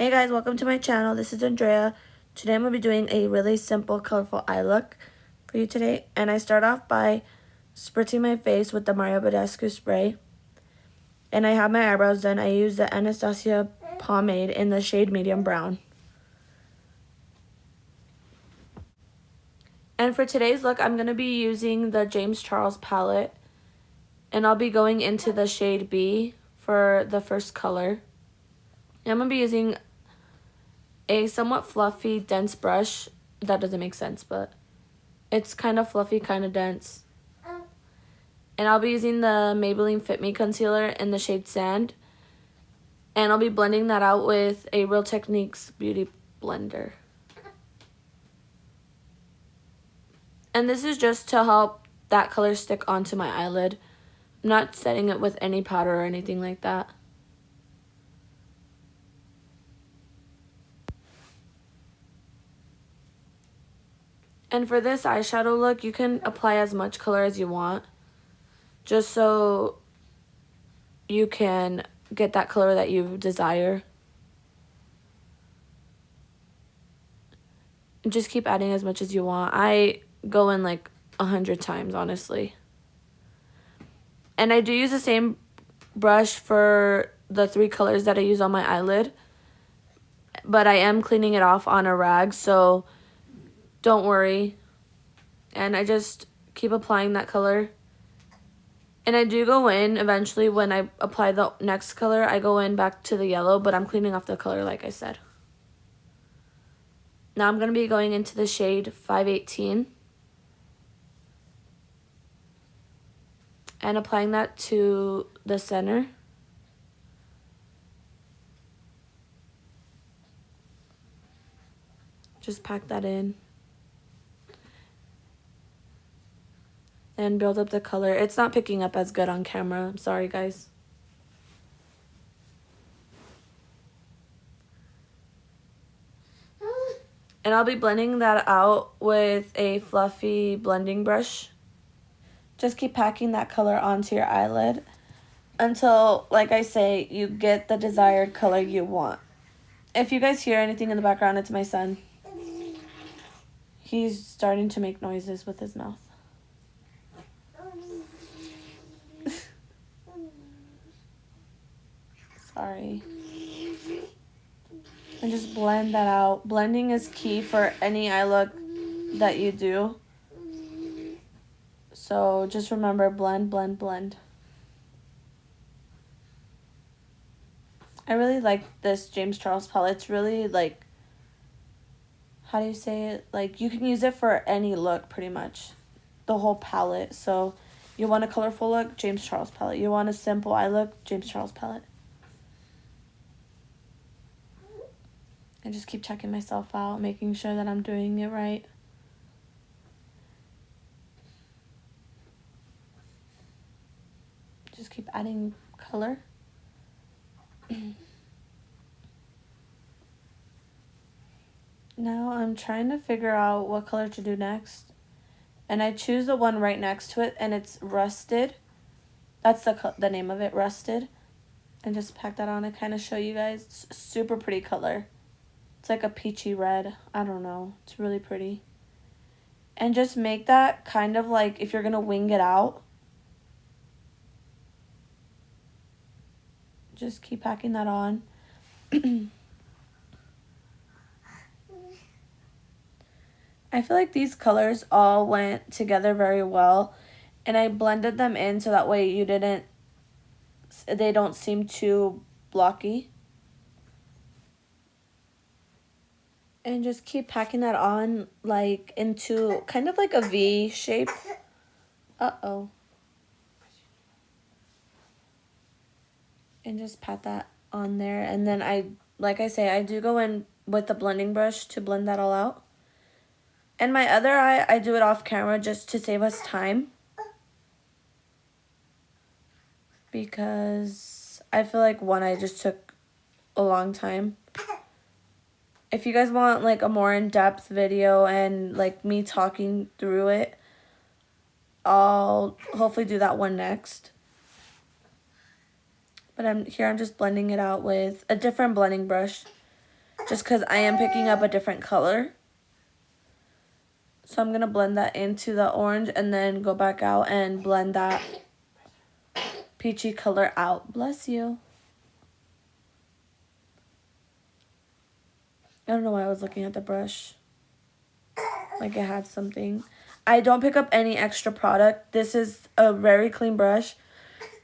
Hey guys, welcome to my channel. This is Andrea. Today I'm going to be doing a really simple, colorful eye look for you today. And I start off by spritzing my face with the Mario Badescu spray. And I have my eyebrows done. I use the Anastasia pomade in the shade medium brown. And for today's look, I'm going to be using the James Charles palette. And I'll be going into the shade B for the first color. And I'm going to be using a somewhat fluffy, dense brush. That doesn't make sense, but it's kind of fluffy, kind of dense. And I'll be using the Maybelline Fit Me concealer in the shade Sand. And I'll be blending that out with a Real Techniques Beauty Blender. And this is just to help that color stick onto my eyelid. I'm not setting it with any powder or anything like that. And for this eyeshadow look, you can apply as much color as you want, just so you can get that color that you desire. Just keep adding as much as you want. I go in like 100 times, honestly. And I do use the same brush for the 3 colors that I use on my eyelid, but I am cleaning it off on a rag, so don't worry. And I just keep applying that color. And I do go in eventually when I apply the next color, I go in back to the yellow, but I'm cleaning off the color like I said. Now I'm going to be going into the shade 518 and applying that to the center. Just pack that in and build up the color. It's not picking up as good on camera. I'm sorry, guys. And I'll be blending that out with a fluffy blending brush. Just keep packing that color onto your eyelid until, like I say, you get the desired color you want. If you guys hear anything in the background, it's my son. He's starting to make noises with his mouth. Sorry. And just blend that out. Blending is key for any eye look that you do. So just remember, blend, blend, blend. I really like this James Charles palette. It's really like, how do you say it? Like, you can use it for any look pretty much. The whole palette. So you want a colorful look? James Charles palette. You want a simple eye look? James Charles palette. I just keep checking myself out, making sure that I'm doing it right. Just keep adding color. Now I'm trying to figure out what color to do next. And I choose the one right next to it, and it's Rusted. That's the name of it, Rusted. And just pack that on to kind of show you guys. It's a super pretty color. It's like a peachy red. I don't know. It's really pretty. And just make that kind of like if you're going to wing it out. Just keep packing that on. I feel like these colors all went together very well. And I blended them in so that way they don't seem too blocky. And just keep packing that on like into kind of like a V shape. Uh-oh. And just pat that on there. And then like I say, I do go in with the blending brush to blend that all out. And my other eye, I do it off camera just to save us time. Because I feel like one eye just took a long time. If you guys want like a more in-depth video and like me talking through it, I'll hopefully do that one next. But I'm just blending it out with a different blending brush just because I am picking up a different color. So I'm going to blend that into the orange and then go back out and blend that peachy color out. Bless you. I don't know why I was looking at the brush. Like it had something. I don't pick up any extra product. This is a very clean brush.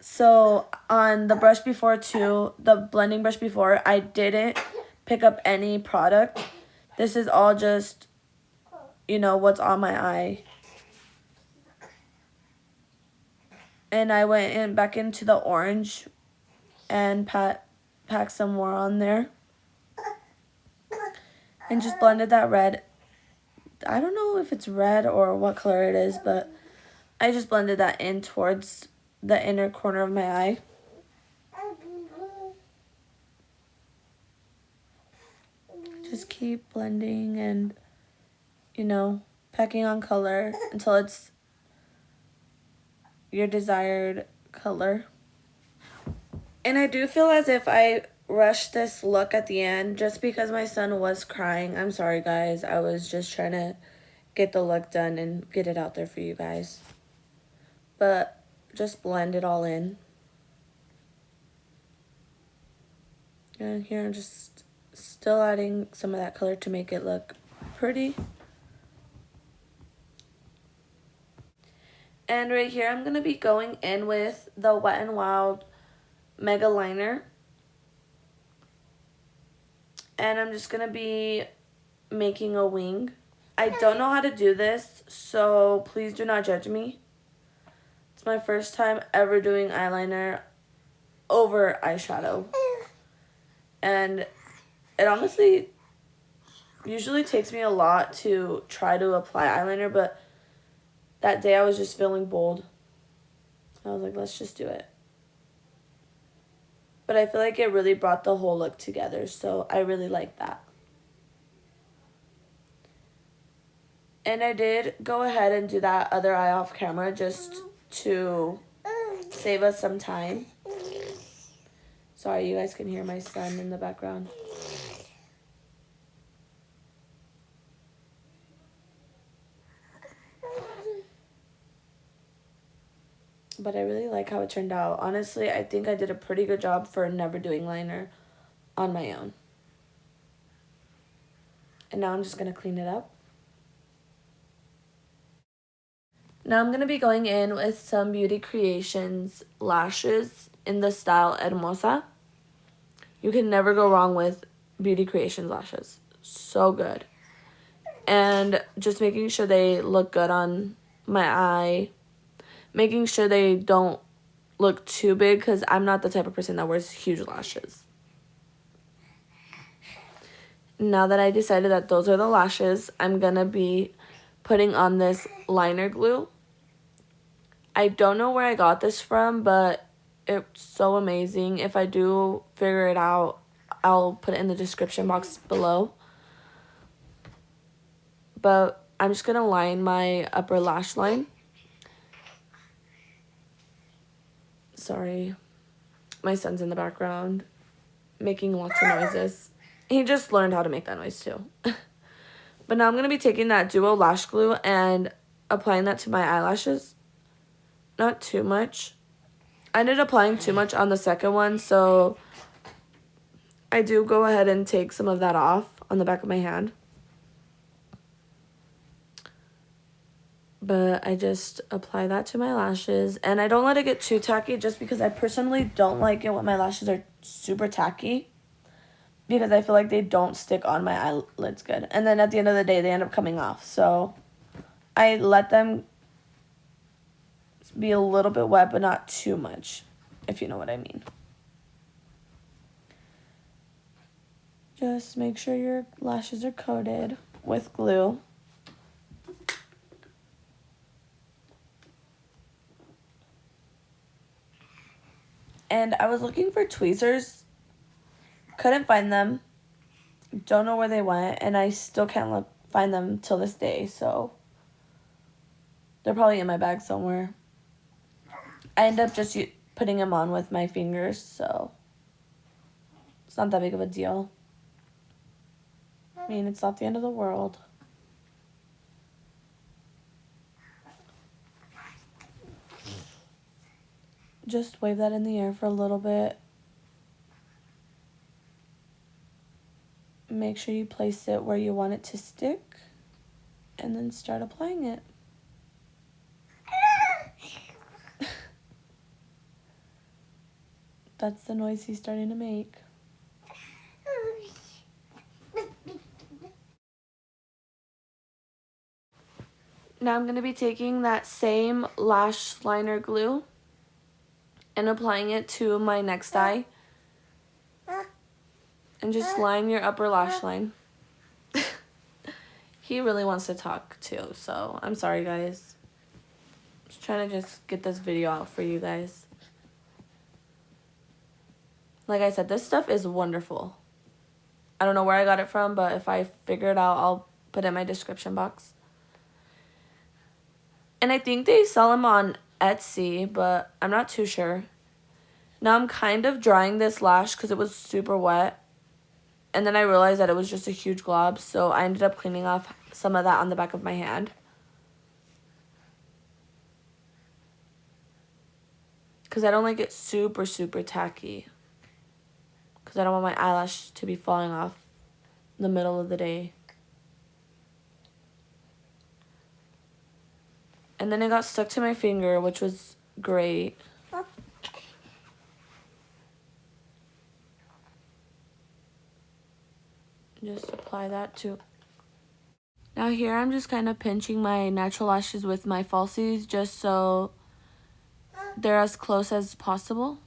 So on the brush before too, the blending brush before, I didn't pick up any product. This is all just, you know, what's on my eye. And I went in back into the orange and packed some more on there. And just blended that red. I don't know if it's red or what color it is, but I just blended that in towards the inner corner of my eye. Just keep blending and, you know, packing on color until it's your desired color. And I do feel as if I rushed this look at the end just because my son was crying. I'm sorry, guys. I was just trying to get the look done and get it out there for you guys. But just blend it all in. And here I'm just still adding some of that color to make it look pretty. And right here I'm going to be going in with the Wet n Wild Mega Liner. And I'm just going to be making a wing. I don't know how to do this, so please do not judge me. It's my first time ever doing eyeliner over eyeshadow. And it honestly usually takes me a lot to try to apply eyeliner, but that day I was just feeling bold. I was like, let's just do it. But I feel like it really brought the whole look together, so I really like that. And I did go ahead and do that other eye off camera just to save us some time. Sorry, you guys can hear my son in the background. But I really like how it turned out. Honestly, I think I did a pretty good job for never doing liner on my own. And now I'm just going to clean it up. Now I'm going to be going in with some Beauty Creations lashes in the style Hermosa. You can never go wrong with Beauty Creations lashes. So good. And just making sure they look good on my eye. Making sure they don't look too big because I'm not the type of person that wears huge lashes. Now that I decided that those are the lashes, I'm going to be putting on this liner glue. I don't know where I got this from, but it's so amazing. If I do figure it out, I'll put it in the description box below. But I'm just going to line my upper lash line. Sorry, my son's in the background making lots of noises. He just learned how to make that noise too. But now I'm going to be taking that Duo Lash Glue and applying that to my eyelashes. Not too much. I ended up applying too much on the second one, so I do go ahead and take some of that off on the back of my hand. But I just apply that to my lashes. And I don't let it get too tacky just because I personally don't like it when my lashes are super tacky. Because I feel like they don't stick on my eyelids good. And then at the end of the day, they end up coming off. So I let them be a little bit wet, but not too much, if you know what I mean. Just make sure your lashes are coated with glue. And I was looking for tweezers. Couldn't find them. Don't know where they went. And I still can't find them till this day. So they're probably in my bag somewhere. I end up just putting them on with my fingers. So it's not that big of a deal. I mean, it's not the end of the world. Just wave that in the air for a little bit. Make sure you place it where you want it to stick. And then start applying it. That's the noise he's starting to make. Now I'm going to be taking that same lash liner glue and applying it to my next eye. And just line your upper lash line. He really wants to talk too, so I'm sorry guys. Just trying to just get this video out for you guys. Like I said, this stuff is wonderful. I don't know where I got it from, but if I figure it out, I'll put it in my description box. And I think they sell them on Etsy, but I'm not too sure. Now I'm kind of drying this lash because it was super wet. And then I realized that it was just a huge glob, so I ended up cleaning off some of that on the back of my hand. Because I don't like it super, super tacky. Because I don't want my eyelash to be falling off in the middle of the day. And then it got stuck to my finger, which was great. Just apply that too. Now here I'm just kind of pinching my natural lashes with my falsies just so they're as close as possible.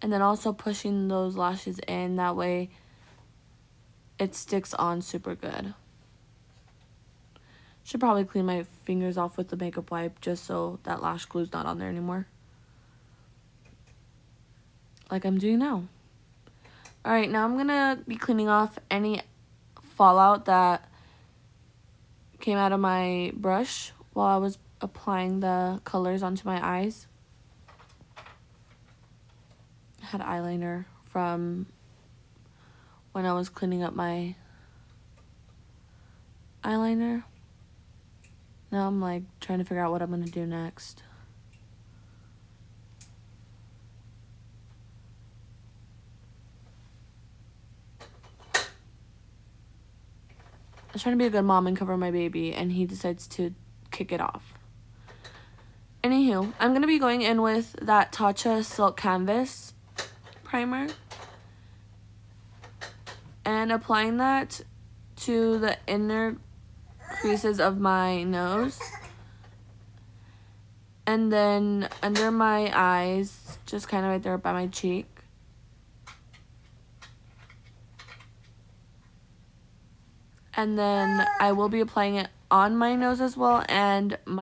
And then also pushing those lashes in, that way it sticks on super good. Should probably clean my fingers off with the makeup wipe just so that lash glue's not on there anymore. Like I'm doing now. Alright, now I'm gonna be cleaning off any fallout that came out of my brush while I was applying the colors onto my eyes. I had eyeliner from when I was cleaning up my eyeliner. Now I'm like trying to figure out what I'm gonna do next. I was trying to be a good mom and cover my baby, and he decides to kick it off. Anywho, I'm going to be going in with that Tatcha Silk Canvas primer and applying that to the inner creases of my nose. And then under my eyes, just kind of right there by my cheek. And then I will be applying it on my nose as well, and my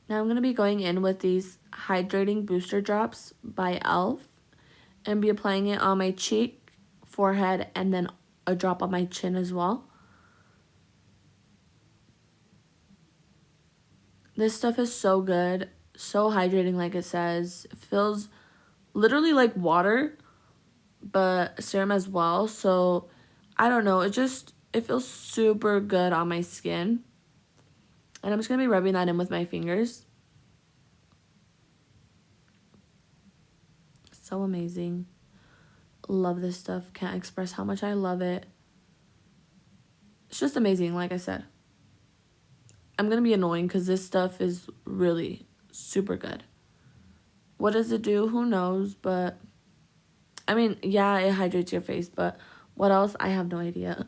now I'm going to be going in with these hydrating booster drops by e.l.f. and be applying it on my cheek, forehead, and then a drop on my chin as well. This stuff is so good, so hydrating like it says. It feels literally like water, but serum as well. So I don't know, it feels super good on my skin. And I'm just going to be rubbing that in with my fingers. So amazing. Love this stuff. Can't express how much I love it. It's just amazing, like I said. I'm going to be annoying because this stuff is really super good. What does it do? Who knows? But, I mean, yeah, it hydrates your face. But what else? I have no idea.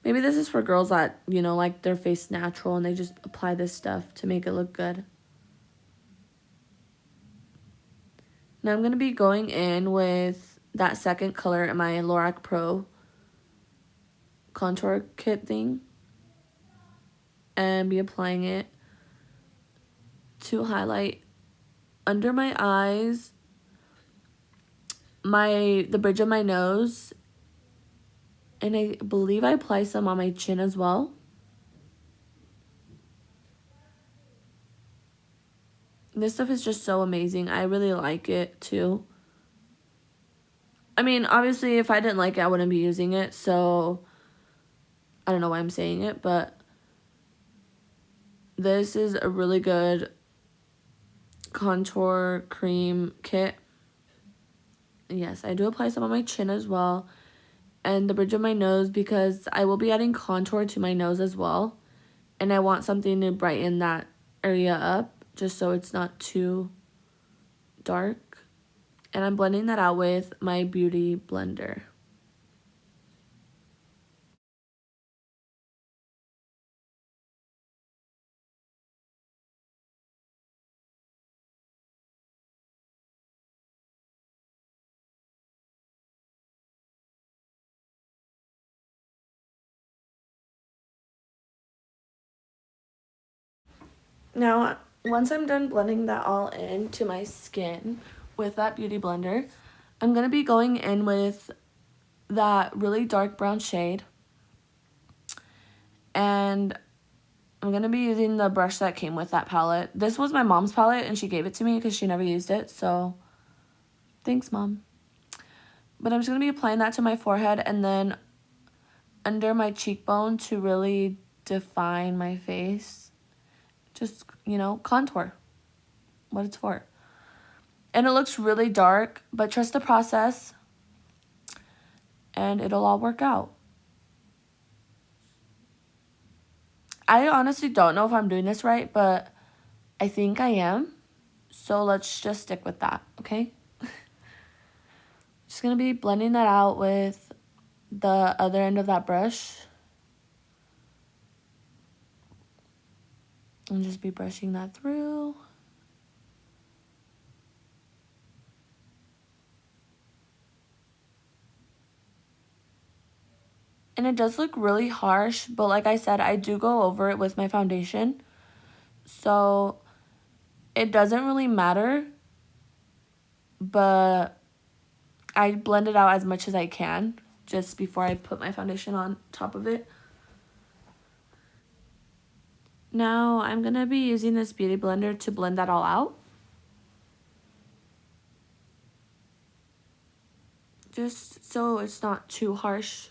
Maybe this is for girls that, you know, like their face natural and they just apply this stuff to make it look good. Now I'm going to be going in with that second color in my Lorac Pro contour kit thing and be applying it to highlight under my eyes, the bridge of my nose, and I believe I apply some on my chin as well. This stuff is just so amazing. I really like it too. I mean, obviously, if I didn't like it, I wouldn't be using it, so I don't know why I'm saying it, but this is a really good contour cream kit. Yes, I do apply some on my chin as well and the bridge of my nose because I will be adding contour to my nose as well, and I want something to brighten that area up just so it's not too dark. And I'm blending that out with my beauty blender. Now, once I'm done blending that all into my skin with that beauty blender, I'm going to be going in with that really dark brown shade. And I'm going to be using the brush that came with that palette. This was my mom's palette and she gave it to me because she never used it. So, thanks, Mom. But I'm just going to be applying that to my forehead and then under my cheekbone to really define my face. Just, contour. What it's for. And it looks really dark, but trust the process and it'll all work out. I honestly don't know if I'm doing this right, but I think I am. So let's just stick with that, okay? Just going to be blending that out with the other end of that brush. And just be brushing that through. And it does look really harsh, but like I said, I do go over it with my foundation. So it doesn't really matter, but I blend it out as much as I can just before I put my foundation on top of it. Now I'm going to be using this beauty blender to blend that all out. Just so it's not too harsh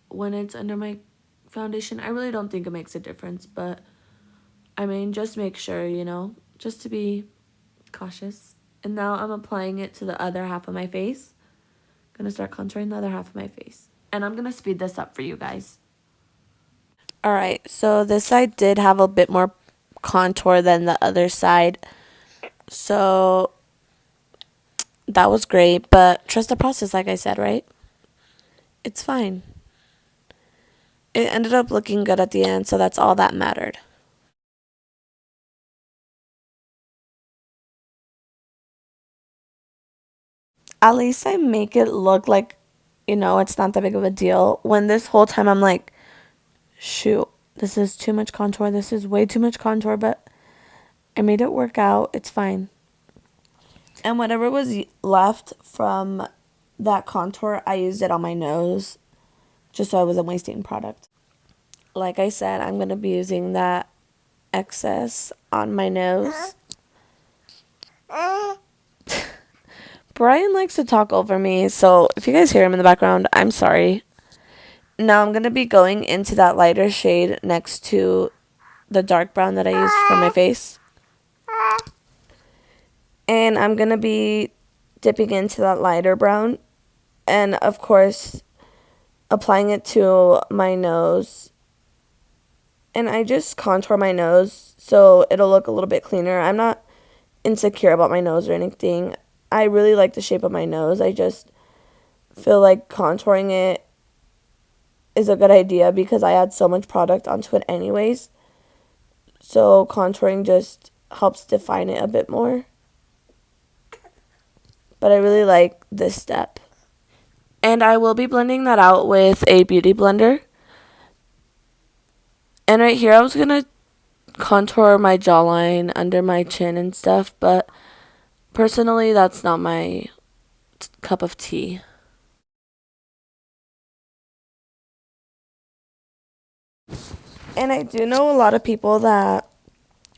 when it's under my foundation. I really don't think it makes a difference, but I mean, just make sure, just to be cautious. And now I'm applying it to the other half of my face. I'm going to start contouring the other half of my face. And I'm going to speed this up for you guys. Alright, so this side did have a bit more contour than the other side. So that was great, but trust the process, like I said, right? It's fine. It ended up looking good at the end, so that's all that mattered. At least I make it look like, it's not that big of a deal. When this whole time I'm like, shoot, this is too much contour. This is way too much contour, but I made it work out. It's fine. And whatever was left from that contour, I used it on my nose just so I wasn't wasting product. Like I said, I'm going to be using that excess on my nose. Brian likes to talk over me, so if you guys hear him in the background, I'm sorry. Now I'm going to be going into that lighter shade next to the dark brown that I used for my face. And I'm going to be dipping into that lighter brown. And, of course, applying it to my nose. And I just contour my nose so it'll look a little bit cleaner. I'm not insecure about my nose or anything. I really like the shape of my nose. I just feel like contouring it is a good idea because I add so much product onto it anyways. So contouring just helps define it a bit more. but I really like this step. And I will be blending that out with a beauty blender. And right here I was going to contour my jawline under my chin and stuff, but personally that's not my cup of tea. And I do know a lot of people that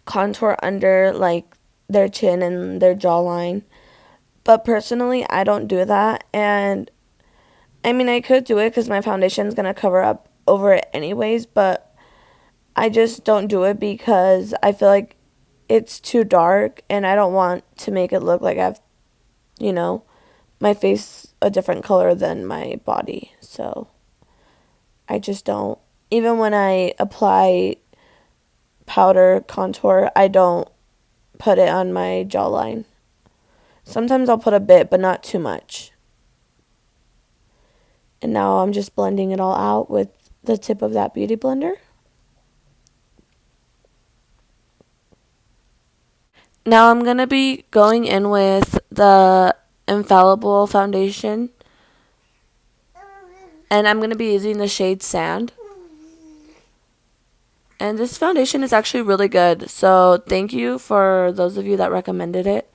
contour under like their chin and their jawline, but personally I don't do that. And I mean, I could do it because my foundation is going to cover up over it anyways, but I just don't do it because I feel like it's too dark and I don't want to make it look like I've, you know, my face a different color than my body. So I just don't. Even when I apply powder contour, I don't put it on my jawline. Sometimes I'll put a bit, but not too much. And now I'm just blending it all out with the tip of that beauty blender. Now I'm going to be going in with the Infallible foundation. And I'm going to be using the shade Sand. And this foundation is actually really good. So thank you for those of you that recommended it,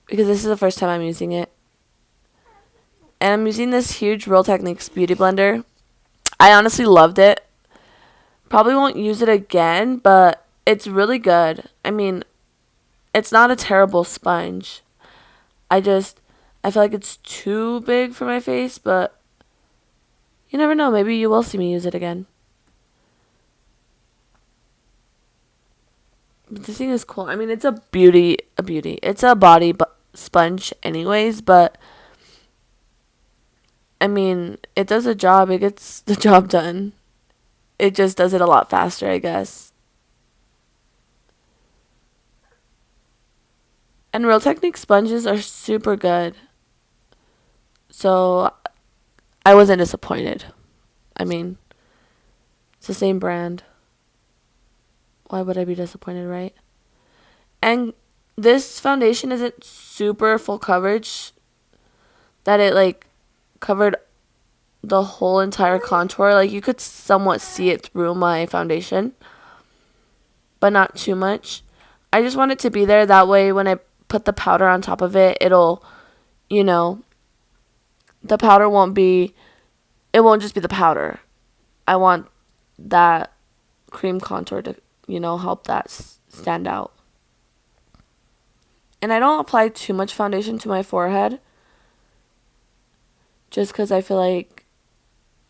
because this is the first time I'm using it. And I'm using this huge Real Techniques beauty blender. I honestly loved it. Probably won't use it again, but it's really good. I mean, it's not a terrible sponge. I feel like it's too big for my face, but you never know. Maybe you will see me use it again. But this thing is cool. I mean, it's a beauty. It's a body sponge anyways, but I mean, it does a job. It gets the job done. It just does it a lot faster, I guess. And Real Technique sponges are super good. So I wasn't disappointed. I mean, it's the same brand. Why would I be disappointed, right? And this foundation isn't super full coverage, that it like covered the whole entire contour. Like, you could somewhat see it through my foundation, but not too much. I just want it to be there. That way when I put the powder on top of it, it'll, you know, the powder won't just be the powder. I want that cream contour to, help that stand out. And I don't apply too much foundation to my forehead, just because I feel like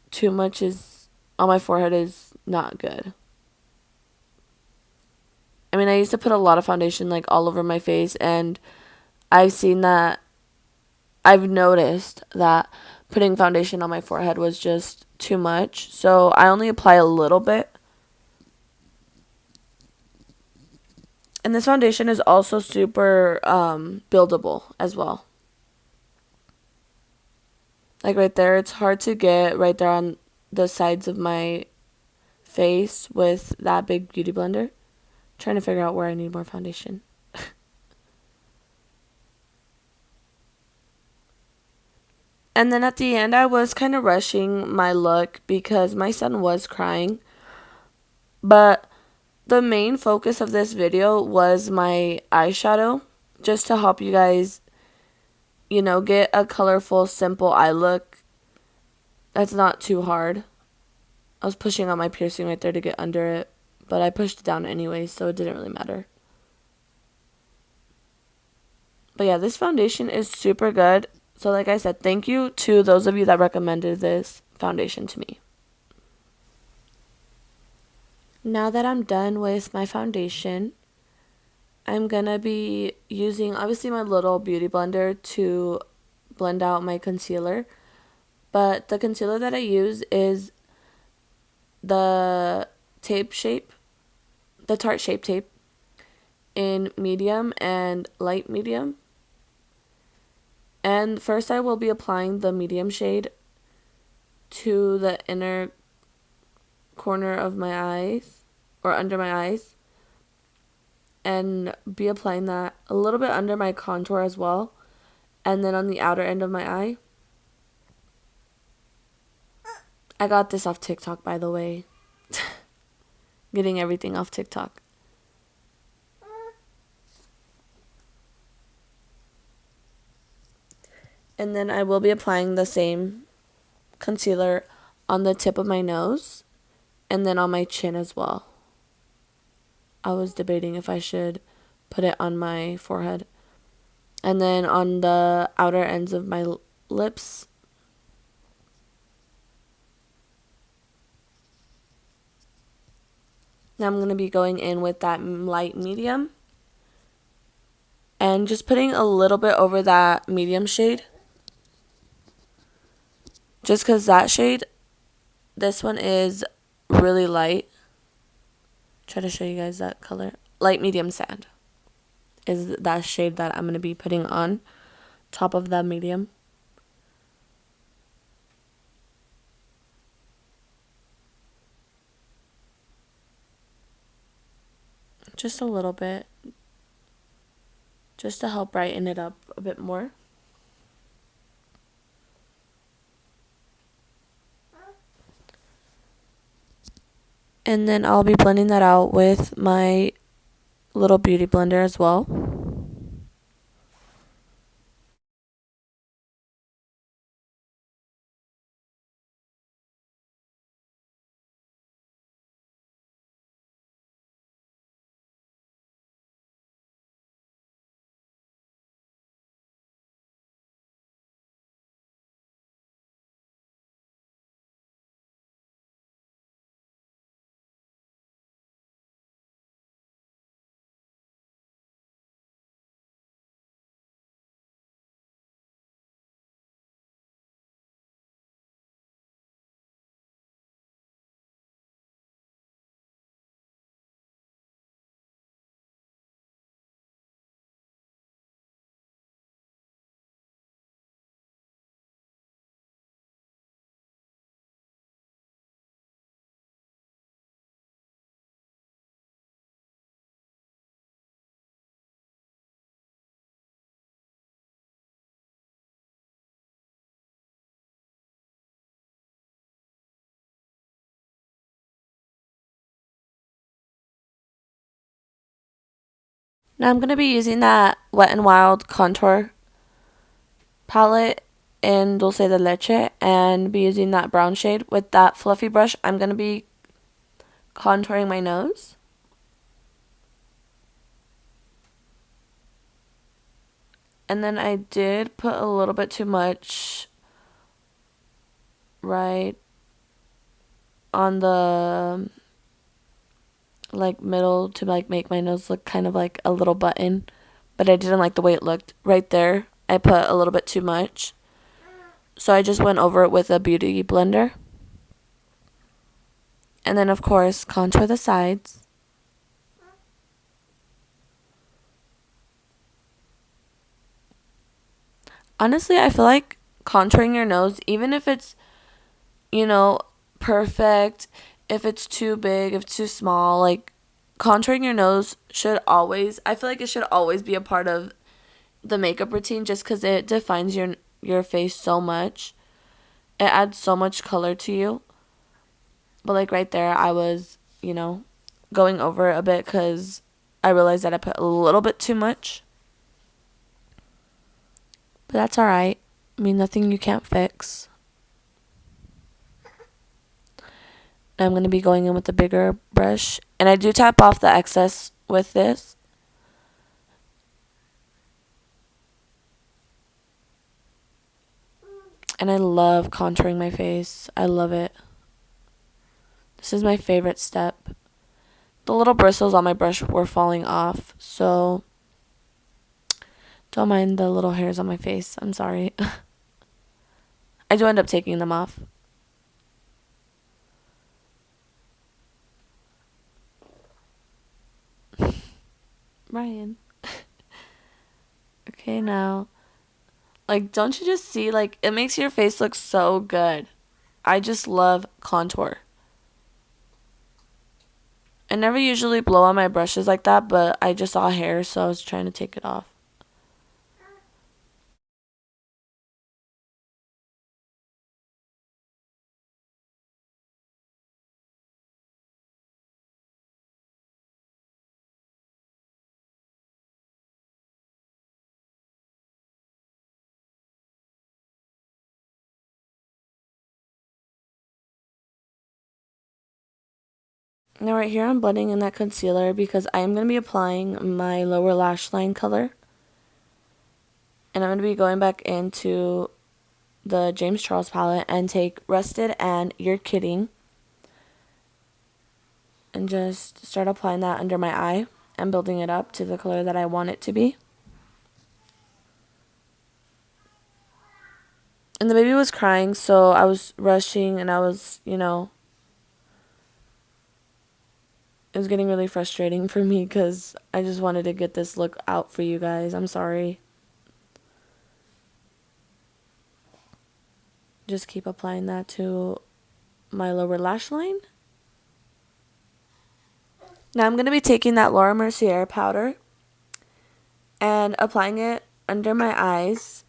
too much is on my forehead is not good. I mean, I used to put a lot of foundation like all over my face, and I've noticed that putting foundation on my forehead was just too much. So I only apply a little bit. And this foundation is also super buildable as well. Like right there, it's hard to get right there on the sides of my face with that big beauty blender. Trying to figure out where I need more foundation. And then at the end, I was kind of rushing my look because my son was crying. But the main focus of this video was my eyeshadow, just to help you guys, get a colorful, simple eye look that's not too hard. I was pushing on my piercing right there to get under it, but I pushed it down anyway, so it didn't really matter. But yeah, this foundation is super good. So like I said, thank you to those of you that recommended this foundation to me. Now that I'm done with my foundation, I'm going to be using obviously my little beauty blender to blend out my concealer. But the concealer that I use is the Tarte Shape Tape in medium and light medium. And first I will be applying the medium shade to the inner corner of my eyes, or under my eyes, and be applying that a little bit under my contour as well. And then on the outer end of my eye. I got this off TikTok, by the way. Getting everything off TikTok. And then I will be applying the same concealer on the tip of my nose and then on my chin as well. I was debating if I should put it on my forehead. And then on the outer ends of my lips. Now I'm going to be going in with that light medium. And just putting a little bit over that medium shade. Just because that shade, this one is really light. Try to show you guys that color. Light medium sand is that shade that I'm going to be putting on top of that medium. Just a little bit. Just to help brighten it up a bit more. And then I'll be blending that out with my little beauty blender as well. Now I'm going to be using that Wet n Wild contour palette in Dulce de Leche and be using that brown shade. With that fluffy brush, I'm going to be contouring my nose. And then I did put a little bit too much right on the like middle to like make my nose look kind of like a little button, but I didn't like the way it looked right there. I put a little bit too much, so I just went over it with a beauty blender. And then of course contour the sides. Honestly, I feel like contouring your nose, even if it's, you know, perfect, if it's too big, if it's too small, like contouring your nose should always, I feel like it should always be a part of the makeup routine just because it defines your face so much. It adds so much color to you. But like right there, I was, going over it a bit because I realized that I put a little bit too much. But that's alright. I mean, nothing you can't fix. And I'm going to be going in with a bigger brush. And I do tap off the excess with this. And I love contouring my face. I love it. This is my favorite step. The little bristles on my brush were falling off, so don't mind the little hairs on my face. I'm sorry. I do end up taking them off. Ryan. Okay, now. Like, don't you just see, like, it makes your face look so good. I just love contour. I never usually blow on my brushes like that, but I just saw hair, so I was trying to take it off. Now right here I'm blending in that concealer because I am going to be applying my lower lash line color. And I'm going to be going back into the James Charles palette and take Rusted and You're Kidding. And just start applying that under my eye and building it up to the color that I want it to be. And the baby was crying, so I was rushing and I was, you know, it was getting really frustrating for me because I just wanted to get this look out for you guys. I'm sorry. Just keep applying that to my lower lash line. Now I'm going to be taking that Laura Mercier powder and applying it under my eyes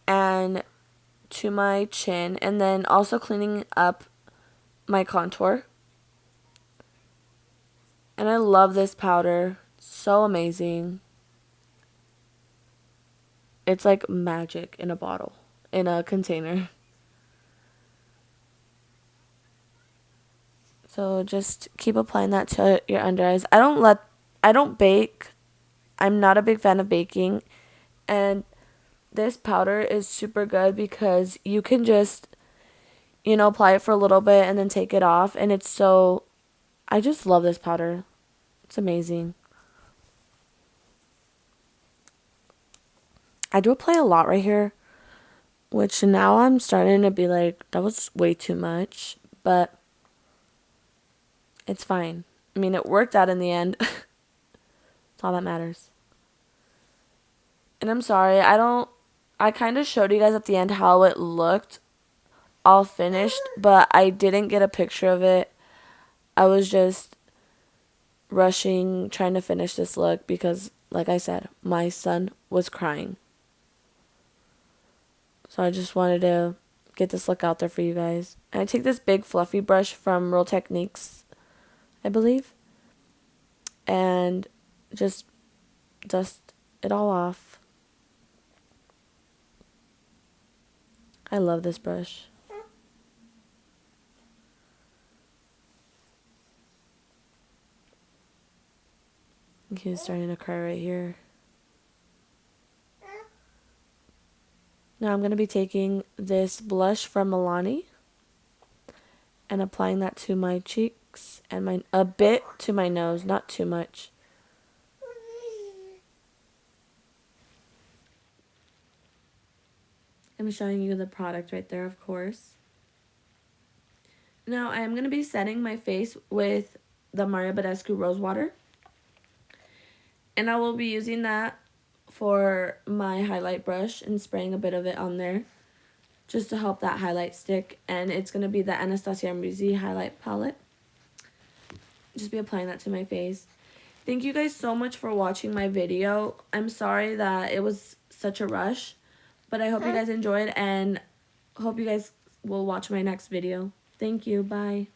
and to my chin, and then also cleaning up my contour. And I love this powder. So amazing. It's like magic in a bottle, in a container. So just keep applying that to your under eyes. I don't bake. I'm not a big fan of baking. And this powder is super good because you can just, you know, apply it for a little bit and then take it off. And it's so, I just love this powder. It's amazing. I do apply a lot right here, which now I'm starting to be like, that was way too much. But it's fine. I mean, it worked out in the end. That's all that matters. And I'm sorry, I kind of showed you guys at the end how it looked all finished, but I didn't get a picture of it. I was just rushing, trying to finish this look because, like I said, my son was crying. So I just wanted to get this look out there for you guys. And I take this big fluffy brush from Real Techniques, I believe, and just dust it all off. I love this brush. He's starting to cry right here. Now I'm going to be taking this blush from Milani and applying that to my cheeks and a bit to my nose, not too much. I'm showing you the product right there, of course. Now I am going to be setting my face with the Mario Badescu Rose Water. And I will be using that for my highlight brush and spraying a bit of it on there just to help that highlight stick. And it's going to be the Anastasia Ambrisi highlight palette. Just be applying that to my face. Thank you guys so much for watching my video. I'm sorry that it was such a rush, but I hope you guys enjoyed and hope you guys will watch my next video. Thank you. Bye.